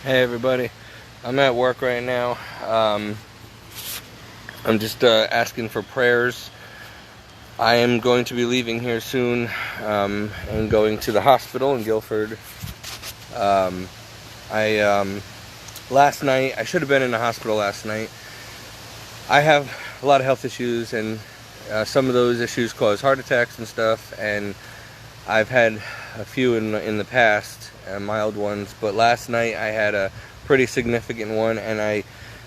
Hey everybody, I'm at work right now. I'm just asking for prayers. I am going to be leaving here soon and going to the hospital in Guilford. Um, Last night, I should have been in the hospital last night. I have a lot of health issues, and some of those issues cause heart attacks and stuff, and I've had a few in the past, mild ones, but last night I had a pretty significant one, and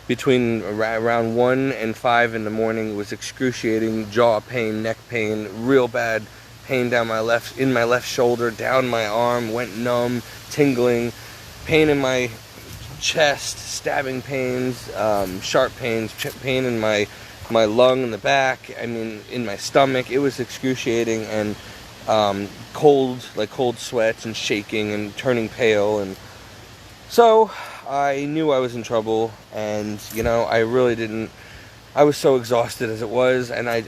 between around 1 and 5 in the morning, it was excruciating jaw pain, neck pain, real bad pain down in my left shoulder, down my arm, went numb, tingling, pain in my chest, stabbing pains, sharp pains, pain in my lung in the back, in my stomach. It was excruciating, and cold sweats and shaking and turning pale. And so I knew I was in trouble, and I really didn't. I was so exhausted as it was, and I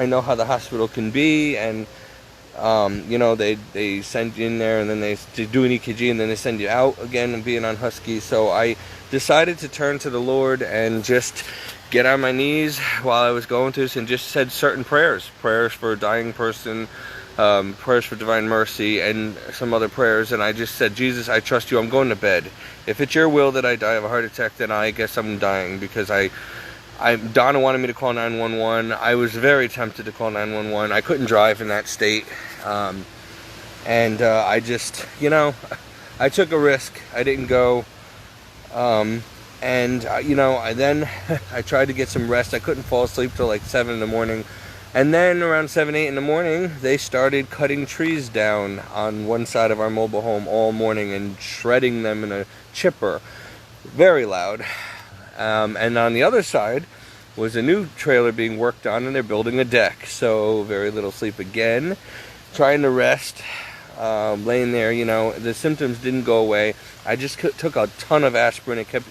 know how the hospital can be, and they send you in there, and then they do an EKG, and then they send you out again and being on Husky. So I decided to turn to the Lord and just get on my knees while I was going through this, and just said certain prayers for a dying person, prayers for divine mercy, and some other prayers. And I just said, Jesus, I trust you. I'm going to bed. If it's your will that I die of a heart attack, then I guess I'm dying, because Donna wanted me to call 911. I was very tempted to call 911. I couldn't drive in that state. I just, I took a risk. I didn't go. Then I tried to get some rest. I couldn't fall asleep till like 7 in the morning. And then around 7, 8 in the morning, they started cutting trees down on one side of our mobile home all morning and shredding them in a chipper. Very loud. And on the other side was a new trailer being worked on, and they're building a deck. So very little sleep again. Trying to rest. Laying there, the symptoms didn't go away. I just took a ton of aspirin. It kept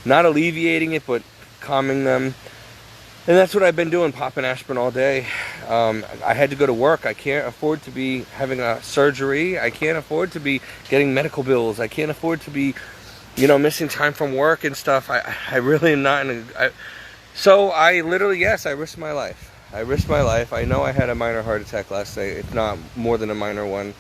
not alleviating it, but calming them. And that's what I've been doing, popping aspirin all day. I had to go to work. I can't afford to be having a surgery. I can't afford to be getting medical bills. I can't afford to be, missing time from work and stuff. I really am not so I literally, yes, I risked my life. I know I had a minor heart attack last night, if not more than a minor one,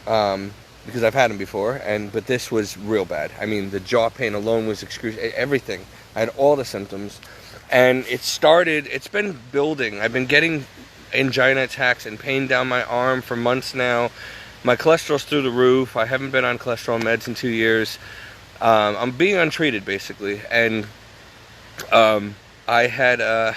because I've had them before, but this was real bad. The jaw pain alone was excruciating, everything. I had all the symptoms, and it's been building. I've been getting angina attacks and pain down my arm for months now. My cholesterol's through the roof. I haven't been on cholesterol meds in 2 years. I'm being untreated, basically, and I had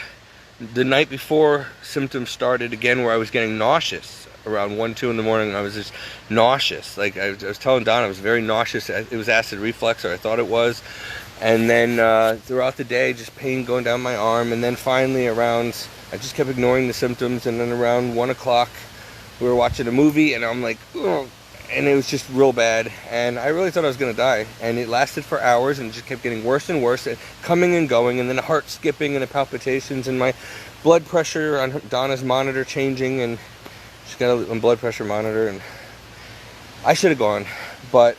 the night before symptoms started again, where I was getting nauseous around 1, 2 in the morning. I was just nauseous. Like I was telling Don, I was very nauseous. It was acid reflux, or I thought it was. And then throughout the day, just pain going down my arm. And then finally I just kept ignoring the symptoms. And then around 1 o'clock, we were watching a movie, and I'm like, ugh. And it was just real bad, and I really thought I was going to die. And it lasted for hours, and it just kept getting worse and worse, coming and going, and then the heart skipping and the palpitations, and my blood pressure on Donna's monitor changing, and she's got a blood pressure monitor, and I should have gone, but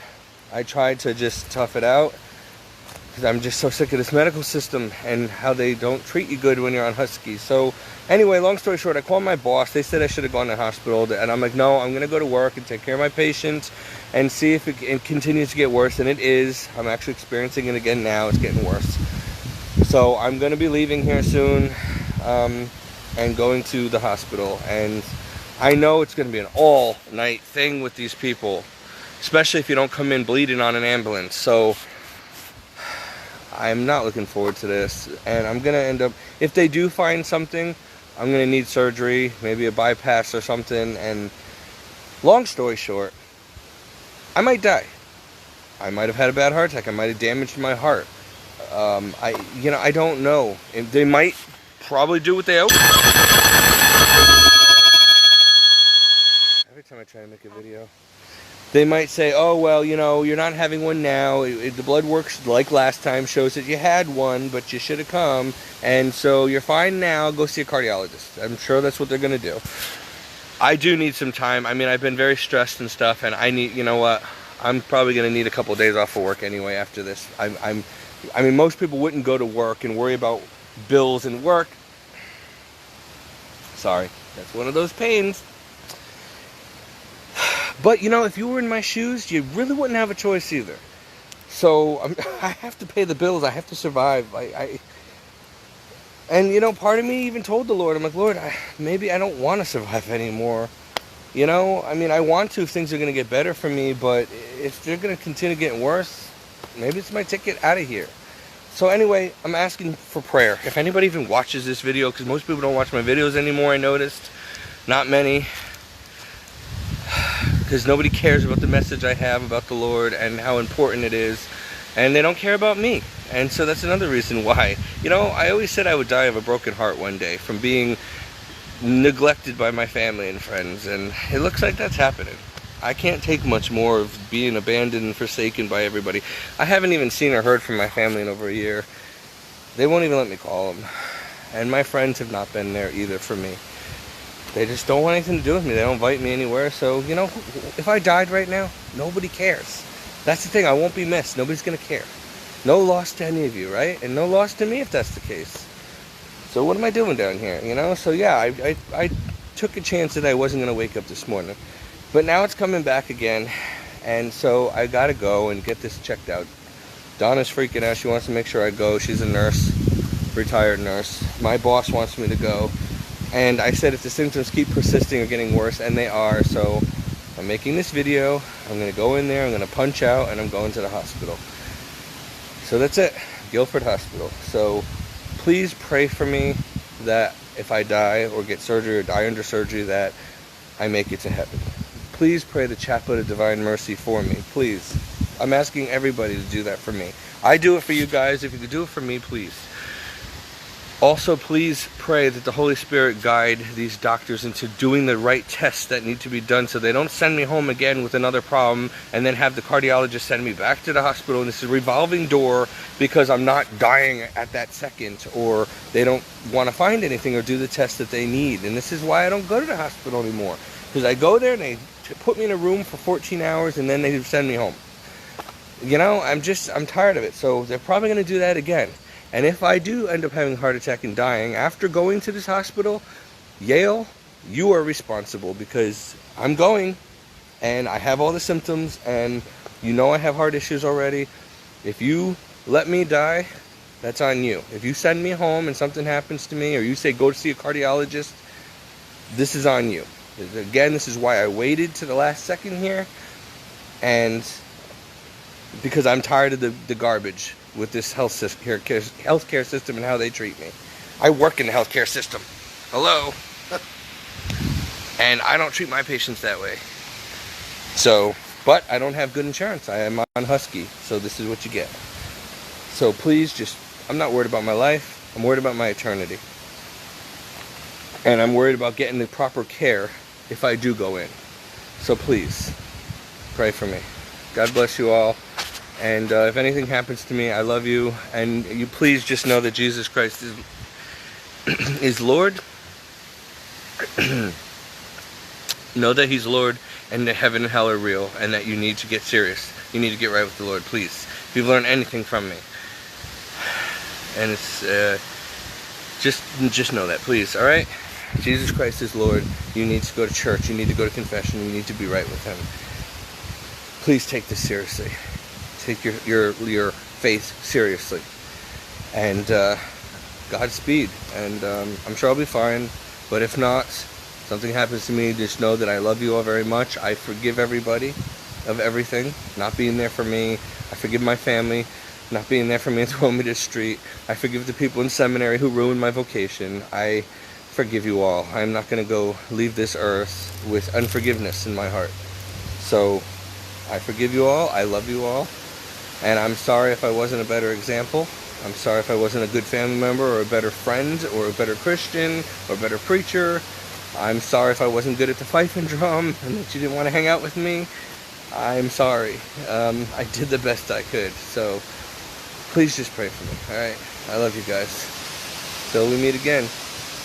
I tried to just tough it out, because I'm just so sick of this medical system and how they don't treat you good when you're on Husky. So anyway, long story short, I called my boss. They said I should have gone to the hospital, and I'm like, no, I'm going to go to work and take care of my patients and see if it continues to get worse. And it is. I'm actually experiencing it again now. It's getting worse. So I'm going to be leaving here soon and going to the hospital. And I know it's going to be an all-night thing with these people, especially if you don't come in bleeding on an ambulance. So I'm not looking forward to this, and I'm going to end up, if they do find something, I'm going to need surgery, maybe a bypass or something. And long story short, I might die. I might have had a bad heart attack. I might have damaged my heart. I don't know. They might probably do what they owe. Every time I try to make a video, they might say, oh, well, you're not having one now. The blood works like last time, shows that you had one, but you should have come. And so you're fine now. Go see a cardiologist. I'm sure that's what they're going to do. I do need some time. I've been very stressed and stuff, and I need, I'm probably going to need a couple of days off of work anyway after this. I mean, most people wouldn't go to work and worry about bills and work. Sorry, that's one of those pains. But, you know, if you were in my shoes, you really wouldn't have a choice either. So, I have to pay the bills. I have to survive. And, you know, part of me even told the Lord, I'm like, Lord, maybe I don't want to survive anymore. You know, I mean, I want to if things are going to get better for me, but if they're going to continue getting worse, maybe it's my ticket out of here. So anyway, I'm asking for prayer. If anybody even watches this video, because most people don't watch my videos anymore, I noticed. Not many. Because nobody cares about the message I have about the Lord and how important it is. And they don't care about me. And so that's another reason why. You know, I always said I would die of a broken heart one day from being neglected by my family and friends. And it looks like that's happening. I can't take much more of being abandoned and forsaken by everybody. I haven't even seen or heard from my family in over a year. They won't even let me call them. And my friends have not been there either for me. They just don't want anything to do with me. They don't invite me anywhere. So, you know, if I died right now, nobody cares. That's the thing. I won't be missed. Nobody's going to care. No loss to any of you, right? And no loss to me if that's the case. So what am I doing down here, you know? So, yeah, I took a chance that I wasn't going to wake up this morning. But now it's coming back again. And so I got to go and get this checked out. Donna's freaking out. She wants to make sure I go. She's a nurse, retired nurse. My boss wants me to go. And I said if the symptoms keep persisting or getting worse, and they are, so I'm making this video. I'm going to go in there, I'm going to punch out, and I'm going to the hospital. So that's it, Guilford Hospital. So please pray for me that if I die or get surgery or die under surgery, that I make it to heaven. Please pray the Chaplet of Divine Mercy for me, please. I'm asking everybody to do that for me. I do it for you guys. If you could do it for me, please. Also, please pray that the Holy Spirit guide these doctors into doing the right tests that need to be done so they don't send me home again with another problem and then have the cardiologist send me back to the hospital. And this is a revolving door because I'm not dying at that second, or they don't want to find anything or do the tests that they need. And this is why I don't go to the hospital anymore. Because I go there and they put me in a room for 14 hours and then they send me home. You know, I'm tired of it. So they're probably going to do that again. And if I do end up having a heart attack and dying after going to this hospital, Yale, you are responsible, because I'm going and I have all the symptoms and you know I have heart issues already. If you let me die, that's on you. If you send me home and something happens to me, or you say go to see a cardiologist, this is on you. Again, this is why I waited to the last second here, and because I'm tired of the garbage with this healthcare system and how they treat me. I work in the healthcare system. Hello? And I don't treat my patients that way. So, but I don't have good insurance. I am on Husky, so this is what you get. So please I'm not worried about my life. I'm worried about my eternity. And I'm worried about getting the proper care if I do go in. So please, pray for me. God bless you all. And if anything happens to me, I love you. And you please just know that Jesus Christ is Lord. Know that He's Lord, and that heaven and hell are real, and that you need to get serious. You need to get right with the Lord, please. If you've learned anything from me. And it's, just know that, please, alright? Jesus Christ is Lord. You need to go to church. You need to go to confession. You need to be right with Him. Please take this seriously. Take your faith seriously, and Godspeed. And I'm sure I'll be fine. But if not, something happens to me, just know that I love you all very much. I forgive everybody of everything, not being there for me. I forgive my family, not being there for me and throwing me to the street. I forgive the people in seminary who ruined my vocation. I forgive you all. I'm not going to go leave this earth with unforgiveness in my heart. So I forgive you all. I love you all. And I'm sorry if I wasn't a better example. I'm sorry if I wasn't a good family member, or a better friend, or a better Christian, or a better preacher. I'm sorry if I wasn't good at the fife and drum and that you didn't want to hang out with me. I'm sorry. I did the best I could. So please just pray for me. Alright? I love you guys. Till we meet again.